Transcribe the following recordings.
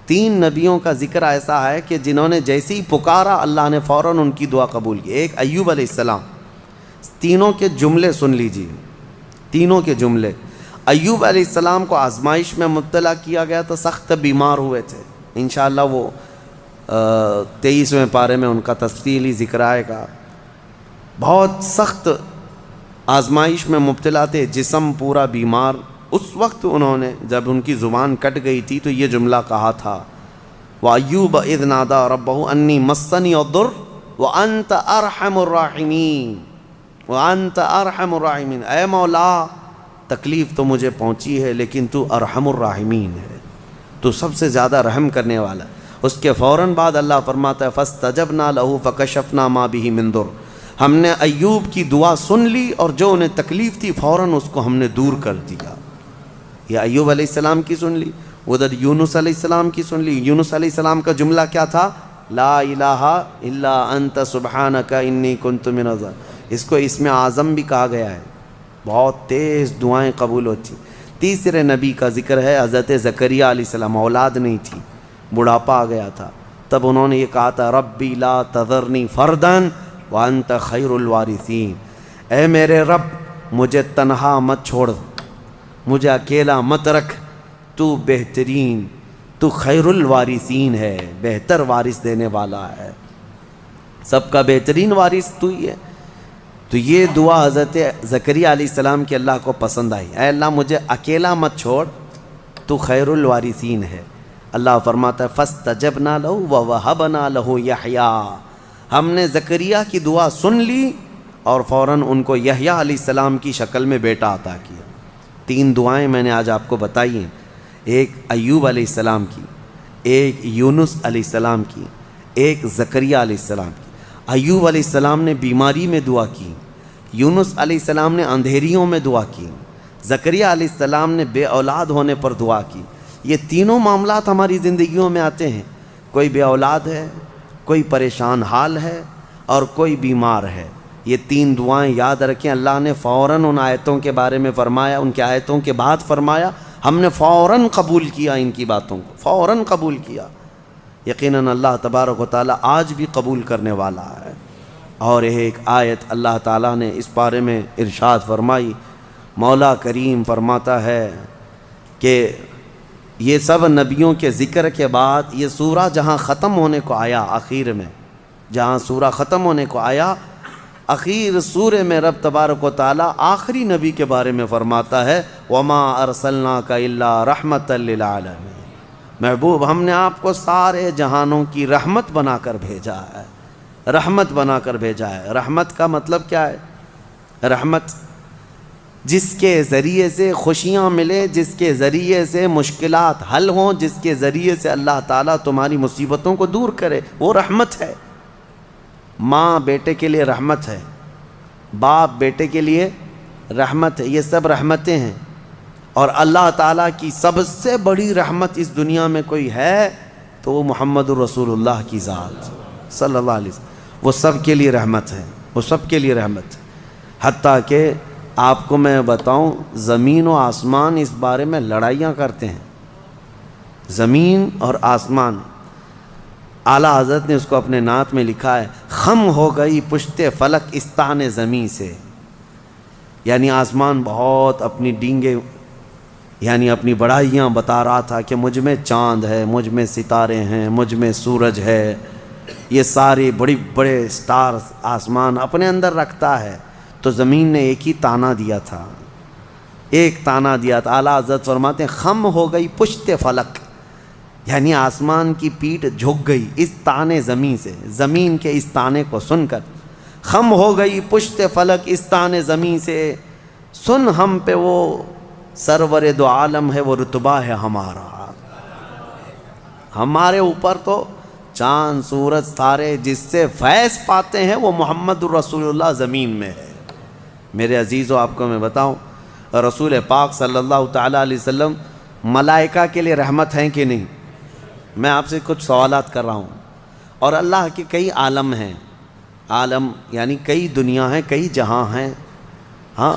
3 نبیوں کا ذکر ایسا ہے کہ جنہوں نے جیسے ہی پکارا اللہ نے فوراً ان کی دعا قبول کی. ایک ایوب علیہ السلام. تینوں کے جملے سن لیجیے, تینوں کے جملے. ایوب علیہ السلام کو آزمائش میں مبتلا کیا گیا تھا, سخت بیمار ہوئے تھے. انشاءاللہ وہ 23ویں پارے میں ان کا تفصیلی ذکر آئے گا. بہت سخت آزمائش میں مبتلا تھے, جسم پورا بیمار. اس وقت انہوں نے جب ان کی زبان کٹ گئی تھی تو یہ جملہ کہا تھا, وَأَيُّوبَ إِذْ نَادَىٰ رَبَّهُ أَنِّي مَسَّنِيَ الضُّرُّ وَأَنْتَ أَرْحَمُ الرَّاحِمِينَ وَأَنْتَ أَرْحَمُ الرَّاحِمِينَ. اے مولا تکلیف تو مجھے پہنچی ہے لیکن تو ارحم الراحمین ہے, تو سب سے زیادہ رحم کرنے والا. اس کے فوراً بعد اللہ فرماتا ہے فَاسْتَجَبْنَا لَهُ فَكَشَفْنَا مَا بِهِ مِن ضُرٍّ. ہم نے ایوب کی دعا سن لی اور جو انہیں تکلیف تھی فوراً اس کو ہم نے دور کر دیا. یہ ایوب علیہ السلام کی سن لی. ادھر یونس علیہ السلام کی سن لی. یونس علیہ السلام کا جملہ کیا تھا؟ لا الہ الا انت سبحانک انی کنت من الظالمین. اس کو اسم اعظم بھی کہا گیا ہے. بہت تیز دعائیں قبول ہوتی. تیسرے نبی کا ذکر ہے حضرت زکریہ علیہ السلام. اولاد نہیں تھی, بڑھاپا آ گیا تھا, تب انہوں نے یہ کہا تھا ربی لا تذرنی فرداً وانت خیر الوارثین. اے میرے رب مجھے تنہا مت چھوڑ, مجھے اکیلا مت رکھ, تو بہترین, تو خیر الوارثین ہے, بہتر وارث دینے والا ہے, سب کا بہترین وارث تو ہی ہے. تو یہ دعا حضرت زکریہ علیہ السلام کی اللہ کو پسند آئی. اے اللہ مجھے اکیلا مت چھوڑ, تو خیر الوارثین ہے. اللہ فرماتا ہے فاستجبنا لہ ووہبنا لہ یحییٰ. ہم نے زکریہ کی دعا سن لی اور فوراً ان کو یحییٰ علیہ السلام کی شکل میں بیٹا عطا کیا. 3 دعائیں میں نے آج آپ کو بتائی ہیں, ایک ایوب علیہ السلام کی, ایک یونس علیہ السلام کی, ایک زکریہ علیہ السلام کی. ایوب علیہ السلام نے بیماری میں دعا کی, یونس علیہ السلام نے اندھیریوں میں دعا کی, زکریہ علیہ السلام نے بے اولاد ہونے پر دعا کی. یہ تینوں معاملات ہماری زندگیوں میں آتے ہیں. کوئی بے اولاد ہے, کوئی پریشان حال ہے اور کوئی بیمار ہے. یہ 3 دعائیں یاد رکھیں. اللہ نے فوراً ان آیتوں کے بارے میں فرمایا, ان کے آیتوں کے بعد فرمایا, ہم نے فوراً قبول کیا ان کی باتوں کو, فوراً قبول کیا. یقیناً اللہ تبارک و تعالیٰ آج بھی قبول کرنے والا ہے. اور ایک آیت اللہ تعالیٰ نے اس بارے میں ارشاد فرمائی. مولا کریم فرماتا ہے کہ یہ سب نبیوں کے ذکر کے بعد یہ سورہ جہاں ختم ہونے کو آیا, آخر میں جہاں سورہ ختم ہونے کو آیا, اخیر سورہ میں رب تبارک و تعالیٰ آخری نبی کے بارے میں فرماتا ہے وما ارسلناک الا رحمۃ للعالمین. محبوب ہم نے آپ کو سارے جہانوں کی رحمت بنا کر بھیجا ہے, رحمت بنا کر بھیجا ہے. رحمت کا مطلب کیا ہے؟ رحمت جس کے ذریعے سے خوشیاں ملے, جس کے ذریعے سے مشکلات حل ہوں, جس کے ذریعے سے اللہ تعالیٰ تمہاری مصیبتوں کو دور کرے, وہ رحمت ہے. ماں بیٹے کے لیے رحمت ہے, باپ بیٹے کے لیے رحمت ہے, یہ سب رحمتیں ہیں. اور اللہ تعالیٰ کی سب سے بڑی رحمت اس دنیا میں کوئی ہے تو وہ محمد الرسول اللہ کی ذات صلی اللہ علیہ وسلم. وہ سب کے لیے رحمت ہے, وہ سب کے لیے رحمت ہے. حتیٰ کہ آپ کو میں بتاؤں, زمین و آسمان اس بارے میں لڑائیاں کرتے ہیں. زمین اور آسمان, اعلیٰ حضرت نے اس کو اپنے نعت میں لکھا ہے خم ہو گئی پشت فلک استان زمین سے. یعنی آسمان بہت اپنی ڈینگیں, یعنی اپنی بڑائیاں بتا رہا تھا کہ مجھ میں چاند ہے, مجھ میں ستارے ہیں, مجھ میں سورج ہے, یہ سارے بڑے بڑے سٹارز آسمان اپنے اندر رکھتا ہے. تو زمین نے ایک ہی تانا دیا تھا, ایک تانا دیا تھا. اعلیٰ حضرت فرماتے ہیں خم ہو گئی پشت فلک, یعنی آسمان کی پیٹھ جھک گئی اس تانے زمین سے, زمین کے اس تانے کو سن کر. خم ہو گئی پشت فلک اس تانے زمین سے, سن ہم پہ وہ سرور دو عالم ہے, وہ رتبہ ہے ہمارا. ہمارے اوپر تو چاند سورج ستارے جس سے فیض پاتے ہیں وہ محمد الرسول اللہ زمین میں ہے. میرے عزیزو آپ کو میں بتاؤں, رسول پاک صلی اللہ تعالیٰ علیہ وسلم ملائکہ کے لیے رحمت ہیں کہ نہیں؟ میں آپ سے کچھ سوالات کر رہا ہوں. اور اللہ کے کئی عالم ہیں, عالم یعنی کئی دنیا ہیں, کئی جہاں ہیں. ہاں,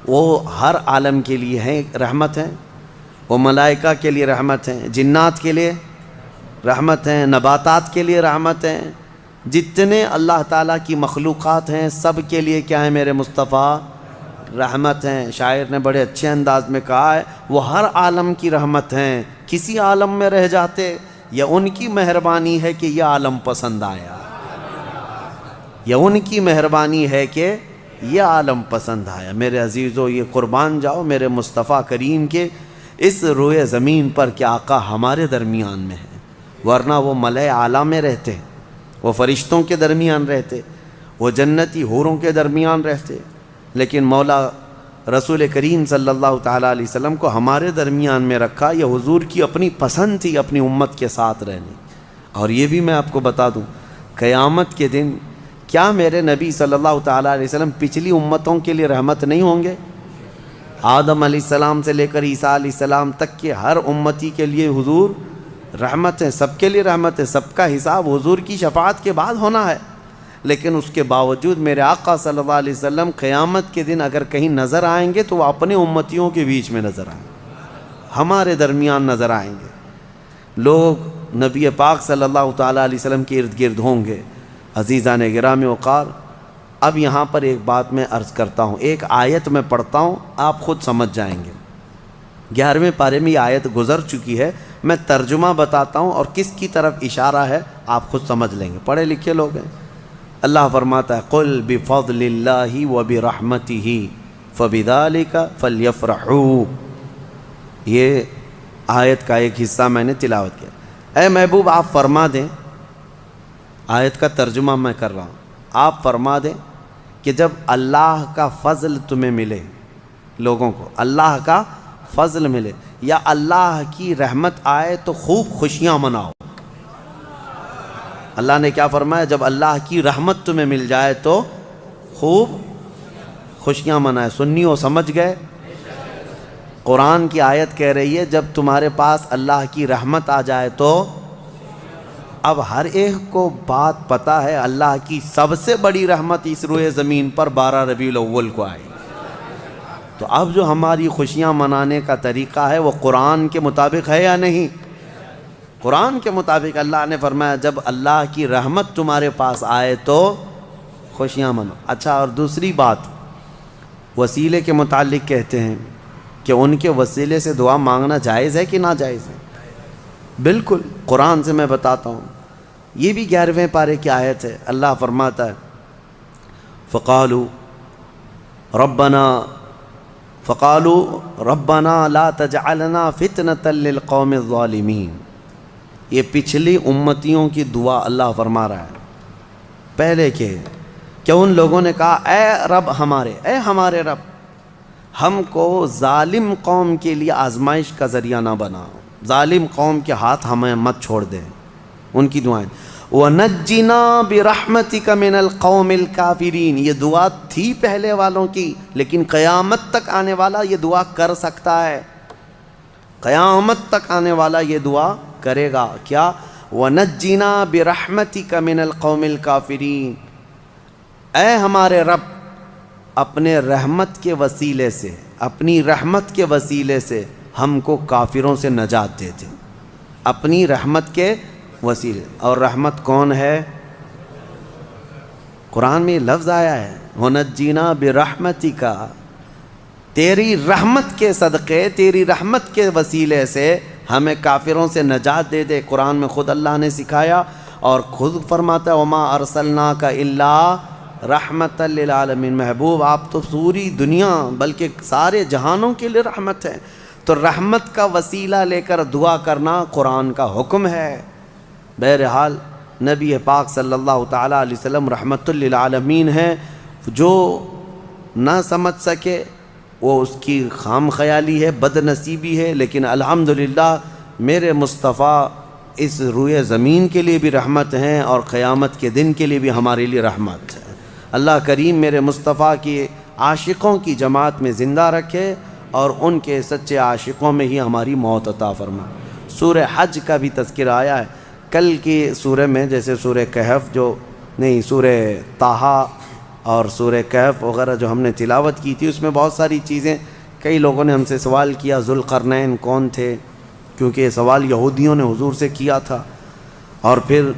وہ ہر عالم کے لیے ہیں رحمت ہیں. وہ ملائکہ کے لیے رحمت ہیں, جنات کے لیے رحمت ہیں، نباتات کے لیے رحمت ہیں، جتنے اللہ تعالیٰ کی مخلوقات ہیں سب کے لیے کیا ہے میرے مصطفیٰ؟ رحمت ہیں۔ شاعر نے بڑے اچھے انداز میں کہا ہے وہ ہر عالم کی رحمت ہیں، کسی عالم میں رہ جاتے یا ان کی مہربانی ہے کہ یہ عالم پسند آیا، یا ان کی مہربانی ہے کہ یہ عالم پسند آیا۔ میرے عزیزو، یہ قربان جاؤ میرے مصطفیٰ کریم کے اس روئے زمین پر کہ آقا ہمارے درمیان میں ہے، ورنہ وہ ملائے اعلیٰ میں رہتے، وہ فرشتوں کے درمیان رہتے، وہ جنتی حوروں کے درمیان رہتے، لیکن مولا رسول کریم صلی اللہ تعالیٰ علیہ وسلم کو ہمارے درمیان میں رکھا۔ یہ حضور کی اپنی پسند تھی اپنی امت کے ساتھ رہنے۔ اور یہ بھی میں آپ کو بتا دوں، قیامت کے دن کیا میرے نبی صلی اللہ تعالیٰ علیہ وسلم پچھلی امتوں کے لیے رحمت نہیں ہوں گے؟ آدم علیہ السلام سے لے کر عیسیٰ علیہ السلام تک کے ہر امتی کے لیے حضور رحمت ہے، سب کے لیے رحمت ہے، سب کا حساب حضور کی شفاعت کے بعد ہونا ہے۔ لیکن اس کے باوجود میرے آقا صلی اللہ علیہ وسلم قیامت کے دن اگر کہیں نظر آئیں گے تو وہ اپنے امتیوں کے بیچ میں نظر آئیں گے، ہمارے درمیان نظر آئیں گے۔ لوگ نبی پاک صلی اللہ تعالیٰ علیہ وسلم کے ارد گرد ہوں گے۔ عزیزان گرامی وقار، اب یہاں پر ایک بات میں عرض کرتا ہوں، ایک آیت میں پڑھتا ہوں، آپ خود سمجھ جائیں گے۔ 11ویں پارے میں یہ آیت گزر چکی ہے، میں ترجمہ بتاتا ہوں اور کس کی طرف اشارہ ہے آپ خود سمجھ لیں گے، پڑھے لکھے لوگ ہیں۔ اللہ فرماتا ہے قل بفضل اللہ وبرحمتہ فبذلک فلیفرحوا۔ یہ آیت کا ایک حصہ میں نے تلاوت کیا۔ اے محبوب آپ فرما دیں، آیت کا ترجمہ میں کر رہا ہوں، آپ فرما دیں کہ جب اللہ کا فضل تمہیں ملے، لوگوں کو اللہ کا فضل ملے یا اللہ کی رحمت آئے تو خوب خوشیاں مناؤ۔ اللہ نے کیا فرمایا؟ جب اللہ کی رحمت تمہیں مل جائے تو خوب خوشیاں منائے۔ سنیو سمجھ گئے؟ قرآن کی آیت کہہ رہی ہے جب تمہارے پاس اللہ کی رحمت آ جائے تو، اب ہر ایک کو بات پتہ ہے اللہ کی سب سے بڑی رحمت اس روئے زمین پر 12 ربیع الاول کو آئی، تو اب جو ہماری خوشیاں منانے کا طریقہ ہے وہ قرآن کے مطابق ہے یا نہیں؟ قرآن کے مطابق اللہ نے فرمایا جب اللہ کی رحمت تمہارے پاس آئے تو خوشیاں منو۔ اچھا، اور دوسری بات، وسیلے کے متعلق کہتے ہیں کہ ان کے وسیلے سے دعا مانگنا جائز ہے کہ ناجائز ہے؟ بالکل، قرآن سے میں بتاتا ہوں، یہ بھی 11ویں پارے کی آیت ہے۔ اللہ فرماتا ہے فقالوا ربنا لا تجعلنا فتنة للقوم الظالمین۔ یہ پچھلی امتیوں کی دعا اللہ فرما رہا ہے پہلے کہ ان لوگوں نے کہا اے رب ہمارے، اے ہمارے رب، ہم کو ظالم قوم کے لیے آزمائش کا ذریعہ نہ بنا، ظالم قوم کے ہاتھ ہمیں مت چھوڑ دیں۔ ان کی دعائیں وَنَجِّنَا بِرَحْمَتِكَ مِنَ الْقَوْمِ الْكَافِرِينَ، یہ دعا تھی پہلے والوں کی، لیکن قیامت تک آنے والا یہ دعا کر سکتا ہے، قیامت تک آنے والا یہ دعا کرے گا۔ کیا؟ وَنَجِّنَا بِرَحْمَتِكَ مِنَ الْقَوْمِ الْكَافِرِينَ، اے ہمارے رب اپنے رحمت کے وسیلے سے، اپنی رحمت کے وسیلے سے ہم کو کافروں سے نجات دے دے، اپنی رحمت کے وسیلے۔ اور رحمت کون ہے؟ قرآن میں یہ لفظ آیا ہے وَنَجِّنَا بِرَحْمَتِكَ، تیری رحمت کے صدقے، تیری رحمت کے وسیلے سے ہمیں کافروں سے نجات دے دے۔ قرآن میں خود اللہ نے سکھایا اور خود فرماتا ہے وَمَا أَرْسَلْنَاكَ إِلَّا رحمۃ للعالمین، محبوب آپ تو پوری دنیا بلکہ سارے جہانوں کے لیے رحمت ہے۔ تو رحمت کا وسیلہ لے کر دعا کرنا قرآن کا حکم ہے۔ بہرحال نبی پاک صلی اللہ تعالیٰ علیہ وسلم رحمت للعالمین ہیں، جو نہ سمجھ سکے وہ اس کی خام خیالی ہے، بد نصیبی ہے، لیکن الحمدللہ میرے مصطفیٰ اس روئے زمین کے لیے بھی رحمت ہیں اور قیامت کے دن کے لیے بھی ہمارے لیے رحمت ہے۔ اللہ کریم میرے مصطفیٰ کی عاشقوں کی جماعت میں زندہ رکھے اور ان کے سچے عاشقوں میں ہی ہماری موت عطا فرمائے۔ سورہ حج کا بھی تذکرہ آیا ہے کل کی سورہ میں، جیسے سورہ کہف سورہ طٰہٰ اور سورہ کہف وغیرہ جو ہم نے تلاوت کی تھی، اس میں بہت ساری چیزیں، کئی لوگوں نے ہم سے سوال کیا ذوالقرنین کون تھے، کیونکہ یہ سوال یہودیوں نے حضور سے کیا تھا۔ اور پھر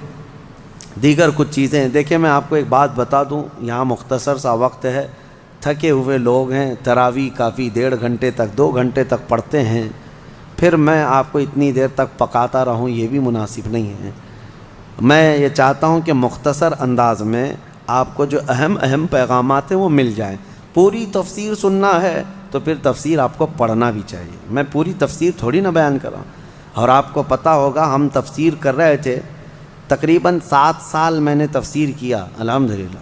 دیگر کچھ چیزیں. دیکھیں میں آپ کو ایک بات بتا دوں, یہاں مختصر سا وقت ہے, تھکے ہوئے لوگ ہیں, تراویح کافی 1.5 گھنٹے تک 2 گھنٹے تک پڑھتے ہیں, پھر میں آپ کو اتنی دیر تک پکاتا رہوں, یہ بھی مناسب نہیں ہے. میں یہ چاہتا ہوں کہ مختصر انداز میں آپ کو جو اہم پیغامات ہیں وہ مل جائیں. پوری تفسیر سننا ہے تو پھر تفسیر آپ کو پڑھنا بھی چاہیے. میں پوری تفسیر تھوڑی نہ بیان کر رہا ہوں. اور آپ کو پتہ ہوگا ہم تفسیر کر رہے تھے, تقریباً 7 سال میں نے تفسیر کیا الحمدللہ.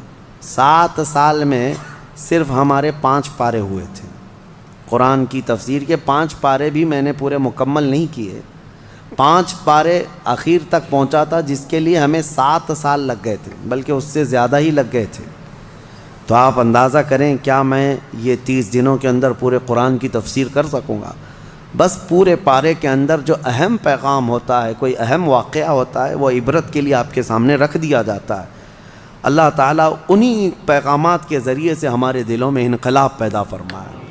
7 سال میں صرف ہمارے 5 پارے ہوئے تھے. قرآن کی تفسیر کے 5 پارے بھی میں نے پورے مکمل نہیں کیے. 5 پارے اخیر تک پہنچا تھا, جس کے لیے ہمیں 7 سال لگ گئے تھے, بلکہ اس سے زیادہ ہی لگ گئے تھے. تو آپ اندازہ کریں کیا میں یہ 30 دنوں کے اندر پورے قرآن کی تفسیر کر سکوں گا؟ بس پورے پارے کے اندر جو اہم پیغام ہوتا ہے, کوئی اہم واقعہ ہوتا ہے, وہ عبرت کے لیے آپ کے سامنے رکھ دیا جاتا ہے. اللہ تعالیٰ انہی پیغامات کے ذریعے سے ہمارے دلوں میں انقلاب پیدا فرمائے.